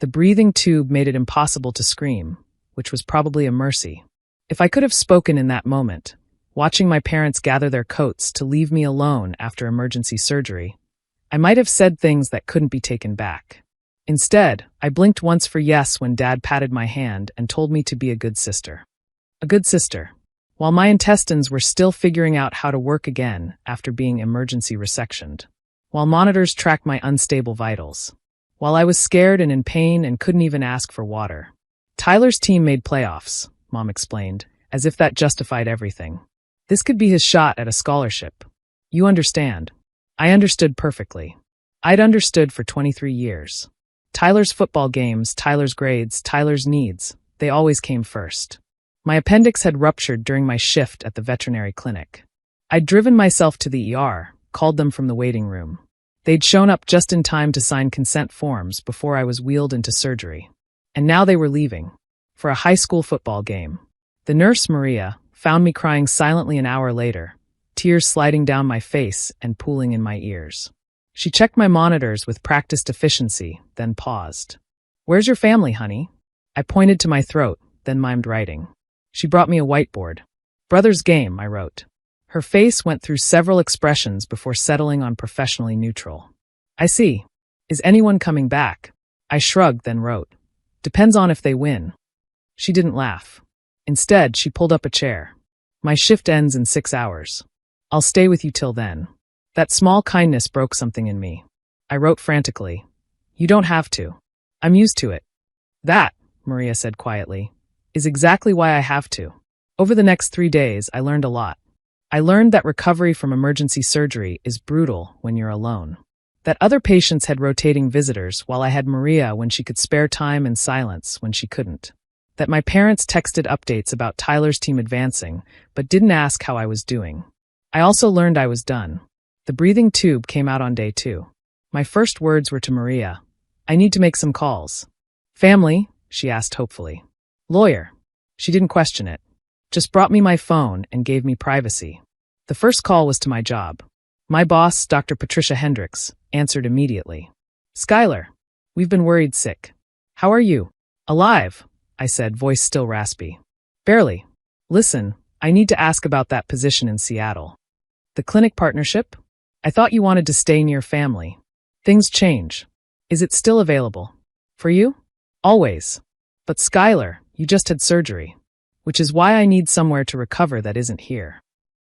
The breathing tube made it impossible to scream, which was probably a mercy. If I could have spoken in that moment, watching my parents gather their coats to leave me alone after emergency surgery, I might have said things that couldn't be taken back. Instead, I blinked once for yes when Dad patted my hand and told me to be a good sister. A good sister. While my intestines were still figuring out how to work again after being emergency resectioned. While monitors tracked my unstable vitals. While I was scared and in pain and couldn't even ask for water. Tyler's team made playoffs, Mom explained, as if that justified everything. This could be his shot at a scholarship. You understand. I understood perfectly. I'd understood for 23 years. Tyler's football games, Tyler's grades, Tyler's needs, they always came first. My appendix had ruptured during my shift at the veterinary clinic. I'd driven myself to the ER, called them from the waiting room. They'd shown up just in time to sign consent forms before I was wheeled into surgery. And now they were leaving. For a high school football game. The nurse, Maria, found me crying silently an hour later, tears sliding down my face and pooling in my ears. She checked my monitors with practiced efficiency, then paused. "Where's your family, honey?" I pointed to my throat, then mimed writing. She brought me a whiteboard. "Brother's game," I wrote. Her face went through several expressions before settling on professionally neutral. "I see. Is anyone coming back?" I shrugged, then wrote. "Depends on if they win." She didn't laugh. Instead, she pulled up a chair. "My shift ends in 6 hours. I'll stay with you till then." That small kindness broke something in me. I wrote frantically. "You don't have to. I'm used to it." "That," Maria said quietly, "is exactly why I have to." Over the next 3 days, I learned a lot. I learned that recovery from emergency surgery is brutal when you're alone. That other patients had rotating visitors while I had Maria when she could spare time and silence when she couldn't. That my parents texted updates about Tyler's team advancing, but didn't ask how I was doing. I also learned I was done. The breathing tube came out on day 2. My first words were to Maria. "I need to make some calls." "Family?" she asked hopefully. "Lawyer." She didn't question it. Just brought me my phone and gave me privacy. The first call was to my job. My boss, Dr. Patricia Hendricks, answered immediately. "Skylar, we've been worried sick. How are you?" "Alive," I said, voice still raspy. "Barely. Listen, I need to ask about that position in Seattle." "The clinic partnership? I thought you wanted to stay near family." "Things change. Is it still available?" "For you?" "Always. But Skylar, you just had surgery. Which is why I need somewhere to recover that isn't here."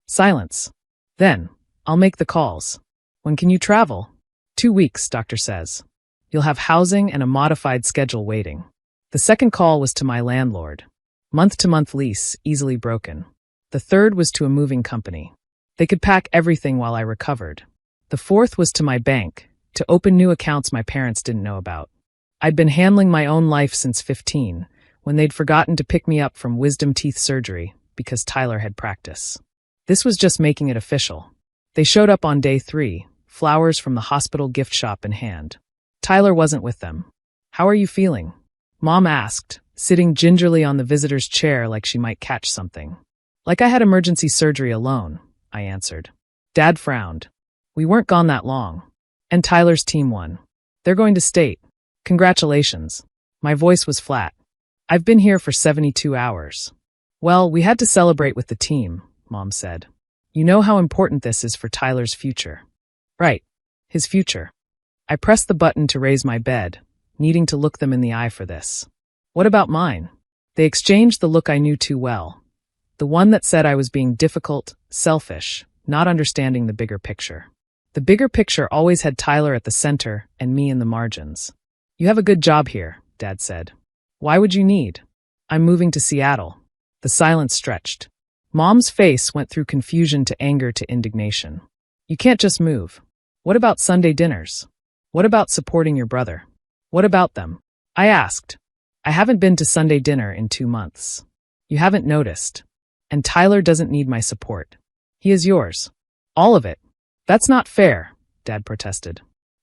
Silence. "Then, I'll make the calls. When can you travel?" 2 weeks, doctor says. "You'll have housing and a modified schedule waiting." The second call was to my landlord. Month-to-month lease, easily broken. The third was to a moving company. They could pack everything while I recovered. The fourth was to my bank, to open new accounts my parents didn't know about. I'd been handling my own life since 15, when they'd forgotten to pick me up from wisdom teeth surgery because Tyler had practice. This was just making it official. They showed up on day 3, flowers from the hospital gift shop in hand. Tyler wasn't with them. "How are you feeling?" Mom asked, sitting gingerly on the visitor's chair like she might catch something. "Like I had emergency surgery alone," I answered. Dad frowned. "We weren't gone that long. And Tyler's team won. They're going to state. Congratulations." My voice was flat. "I've been here for 72 hours. "Well, we had to celebrate with the team," Mom said. "You know how important this is for Tyler's future." "Right. His future." I pressed the button to raise my bed, needing to look them in the eye for this. "What about mine?" They exchanged the look I knew too well. The one that said I was being difficult, selfish, not understanding the bigger picture. The bigger picture always had Tyler at the center and me in the margins. "You have a good job here," Dad said. "Why would you need?" "I'm moving to Seattle." The silence stretched. Mom's face went through confusion to anger to indignation. "You can't just move. What about Sunday dinners? What about supporting your brother? What about them?" I asked. "I haven't been to Sunday dinner in 2 months. You haven't noticed. And Tyler doesn't need my support. He is yours. All of it." "That's not fair," Dad protested.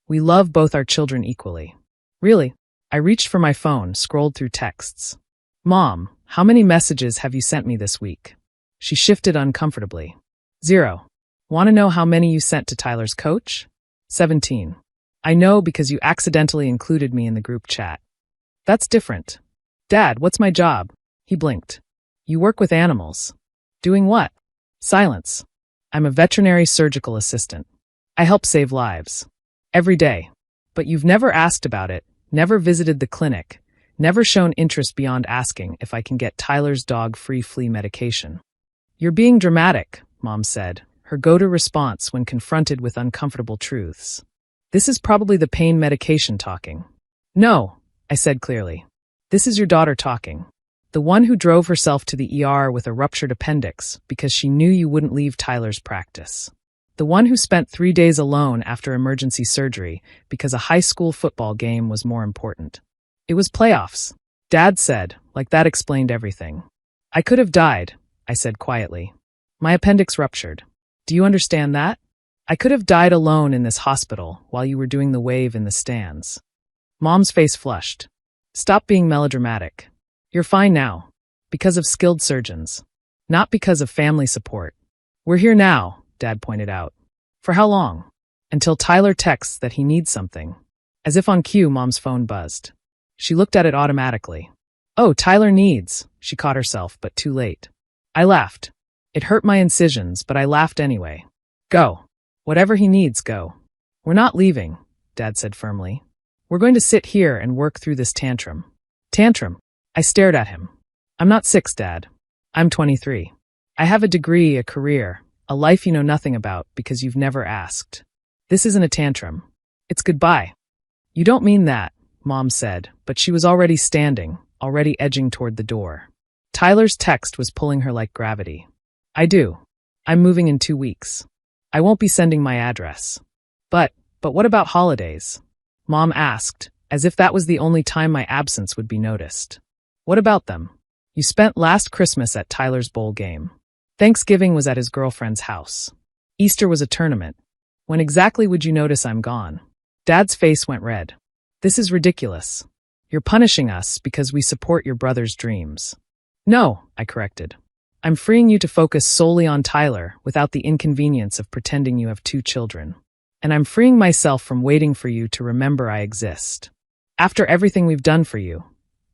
"We love both our children equally." "Really?" I reached for my phone, scrolled through texts. "Mom, how many messages have you sent me this week?" She shifted uncomfortably. 0. "Want to know how many you sent to Tyler's coach?" 17. "I know because you accidentally included me in the group chat." That's different. Dad, what's my job? He blinked. You work with animals. Doing what? Silence. I'm a veterinary surgical assistant. I help save lives. Every day. But you've never asked about it, never visited the clinic, never shown interest beyond asking if I can get Tyler's dog-free flea medication. You're being dramatic, Mom said, her go-to response when confronted with uncomfortable truths. This is probably the pain medication talking. No, I said clearly. This is your daughter talking. The one who drove herself to the ER with a ruptured appendix because she knew you wouldn't leave Tyler's practice. The one who spent 3 days alone after emergency surgery because a high school football game was more important. It was playoffs, Dad said, like that explained everything. I could have died, I said quietly. My appendix ruptured. Do you understand that? I could have died alone in this hospital while you were doing the wave in the stands. Mom's face flushed. Stop being melodramatic. You're fine now. Because of skilled surgeons. Not because of family support. We're here now, Dad pointed out. For how long? Until Tyler texts that he needs something. As if on cue, Mom's phone buzzed. She looked at it automatically. Oh, Tyler needs, she caught herself, but too late. I laughed. It hurt my incisions, but I laughed anyway. Go. Whatever he needs, go. We're not leaving, Dad said firmly. We're going to sit here and work through this tantrum. Tantrum? I stared at him. I'm not 6, Dad. I'm 23. I have a degree, a career, a life you know nothing about because you've never asked. This isn't a tantrum. It's goodbye. You don't mean that, Mom said, but she was already standing, already edging toward the door. Tyler's text was pulling her like gravity. I do. I'm moving in 2 weeks. I won't be sending my address. But what about holidays? Mom asked, as if that was the only time my absence would be noticed. What about them? You spent last Christmas at Tyler's bowl game. Thanksgiving was at his girlfriend's house. Easter was a tournament. When exactly would you notice I'm gone? Dad's face went red. This is ridiculous. You're punishing us because we support your brother's dreams. No, I corrected. I'm freeing you to focus solely on Tyler without the inconvenience of pretending you have 2 children. And I'm freeing myself from waiting for you to remember I exist. After everything we've done for you,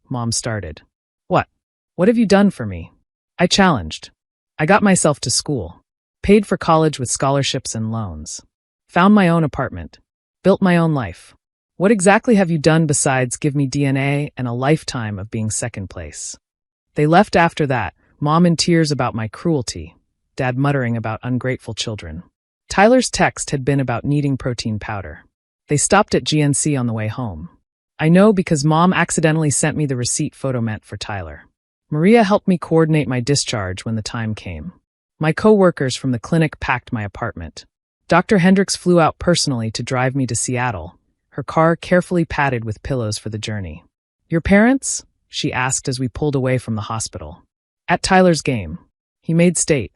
Mom started. What? What have you done for me? I challenged. I got myself to school, paid for college with scholarships and loans, found my own apartment, built my own life. What exactly have you done besides give me DNA and a lifetime of being second place? They left after that, Mom in tears about my cruelty, Dad muttering about ungrateful children. Tyler's text had been about needing protein powder. They stopped at GNC on the way home. I know because Mom accidentally sent me the receipt photo meant for Tyler. Maria helped me coordinate my discharge when the time came. My co-workers from the clinic packed my apartment. Dr. Hendricks flew out personally to drive me to Seattle, her car carefully padded with pillows for the journey. Your parents? She asked as we pulled away from the hospital. At Tyler's game. He made state.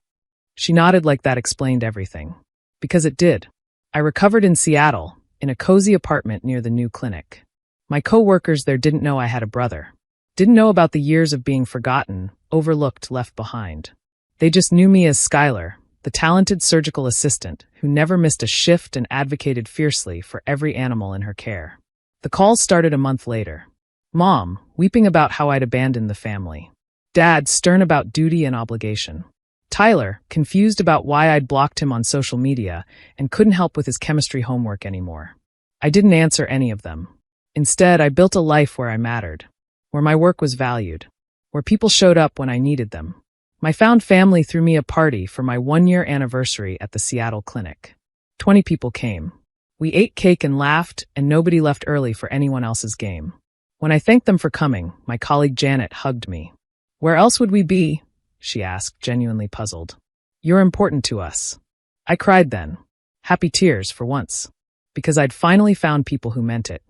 She nodded like that explained everything. Because it did. I recovered in Seattle, in a cozy apartment near the new clinic. My co-workers there didn't know I had a brother. Didn't know about the years of being forgotten, overlooked, left behind. They just knew me as Skylar, the talented surgical assistant who never missed a shift and advocated fiercely for every animal in her care. The calls started a month later. Mom, weeping about how I'd abandoned the family. Dad, stern about duty and obligation. Tyler, confused about why I'd blocked him on social media and couldn't help with his chemistry homework anymore. I didn't answer any of them. Instead, I built a life where I mattered, where my work was valued, where people showed up when I needed them. My found family threw me a party for my 1-year anniversary at the Seattle clinic. 20 people came. We ate cake and laughed, and nobody left early for anyone else's game. When I thanked them for coming, my colleague Janet hugged me. Where else would we be? She asked, genuinely puzzled. You're important to us. I cried then. Happy tears for once. Because I'd finally found people who meant it.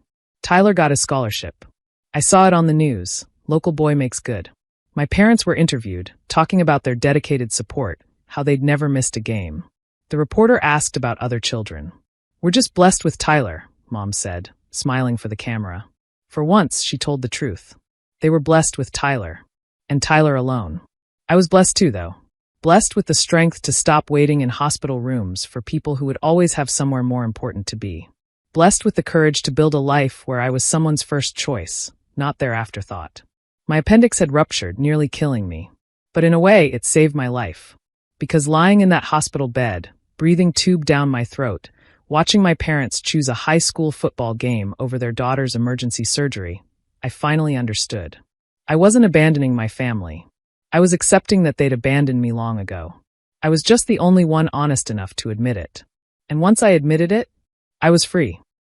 Tyler got a scholarship. I saw it on the news. Local boy makes good. My parents were interviewed, talking about their dedicated support, how they'd never missed a game. The reporter asked about other children. We're just blessed with Tyler, Mom said, smiling for the camera. For once, she told the truth. They were blessed with Tyler. And Tyler alone. I was blessed too, though. Blessed with the strength to stop waiting in hospital rooms for people who would always have somewhere more important to be. Blessed with the courage to build a life where I was someone's first choice, not their afterthought. My appendix had ruptured, nearly killing me. But in a way, it saved my life. Because lying in that hospital bed, breathing tube down my throat, watching my parents choose a high school football game over their daughter's emergency surgery, I finally understood. I wasn't abandoning my family. I was accepting that they'd abandoned me long ago. I was just the only one honest enough to admit it. And once I admitted it, I was free.